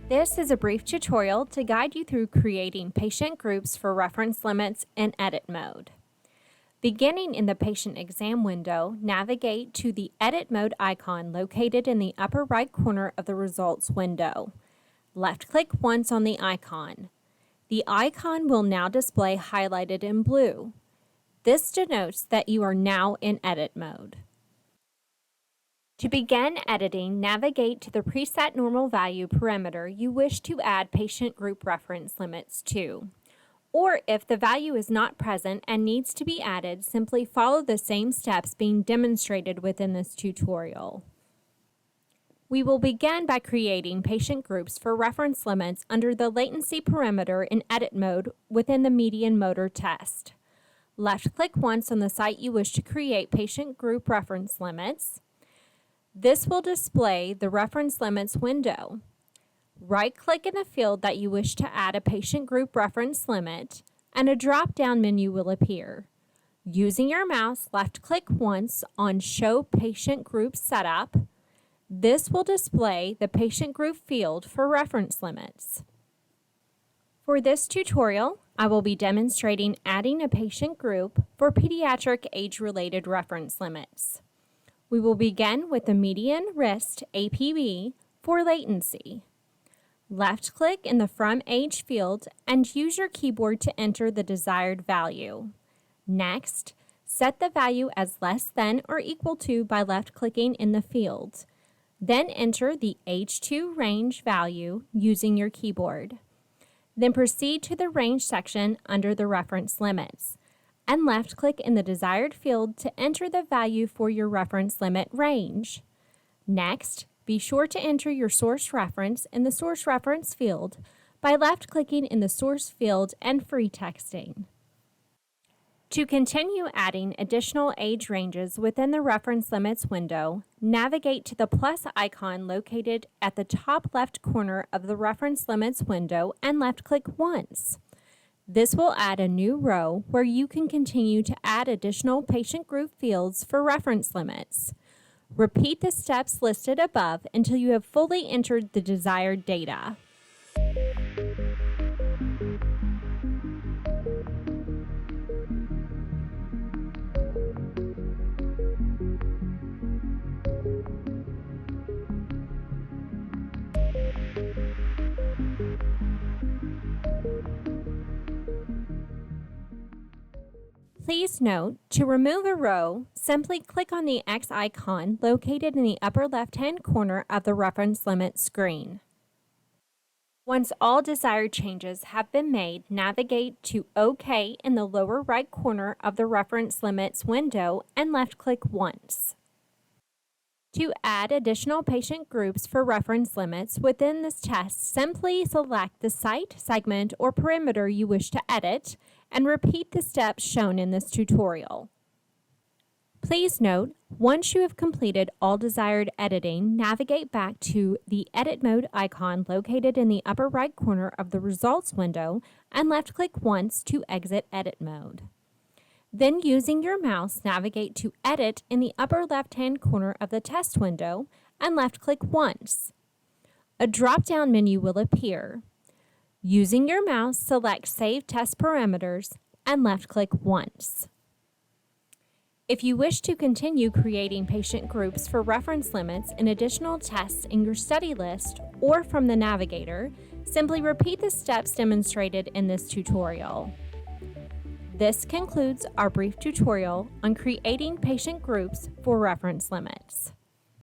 This is a brief tutorial to guide you through creating patient groups for reference limits in edit mode. Beginning in the patient exam window, navigate to the edit mode icon located in the upper right corner of the results window. Left-click once on the icon. The icon will now display highlighted in blue. This denotes that you are now in edit mode. To begin editing, navigate to the preset normal value parameter you wish to add patient group reference limits to. Or if the value is not present and needs to be added, simply follow the same steps being demonstrated within this tutorial. We will begin by creating patient groups for reference limits under the latency parameter in edit mode within the median motor test. Left-click once on the site you wish to create patient group reference limits. This will display the reference limits window. Right-click in the field that you wish to add a patient group reference limit, and a drop-down menu will appear. Using your mouse, left-click once on Show Patient Group Setup. This will display the patient group field for reference limits. For this tutorial, I will be demonstrating adding a patient group for pediatric age-related reference limits. We will begin with the median wrist APB for latency. Left-click in the From Age field and use your keyboard to enter the desired value. Next, set the value as less than or equal to by left-clicking in the field. Then enter the Age to Range value using your keyboard. Then proceed to the Range section under the reference limits, and left-click in the desired field to enter the value for your reference limit range. Next, be sure to enter your source reference in the source reference field by left-clicking in the source field and free texting. To continue adding additional age ranges within the reference limits window, navigate to the plus icon located at the top left corner of the reference limits window and left-click once. This will add a new row where you can continue to add additional patient group fields for reference limits. Repeat the steps listed above until you have fully entered the desired data. Please note, to remove a row, simply click on the X icon located in the upper left-hand corner of the reference limit screen. Once all desired changes have been made, navigate to OK in the lower right corner of the reference limits window and left-click once. To add additional patient groups for reference limits within this test, simply select the site, segment, or parameter you wish to edit and repeat the steps shown in this tutorial. Please note, once you have completed all desired editing, navigate back to the Edit Mode icon located in the upper right corner of the results window and left-click once to exit Edit Mode. Then, using your mouse, navigate to Edit in the upper left-hand corner of the test window and left-click once. A drop-down menu will appear. Using your mouse, select Save Test Parameters and left-click once. If you wish to continue creating patient groups for reference limits and additional tests in your study list or from the navigator, simply repeat the steps demonstrated in this tutorial. This concludes our brief tutorial on creating patient groups for reference limits.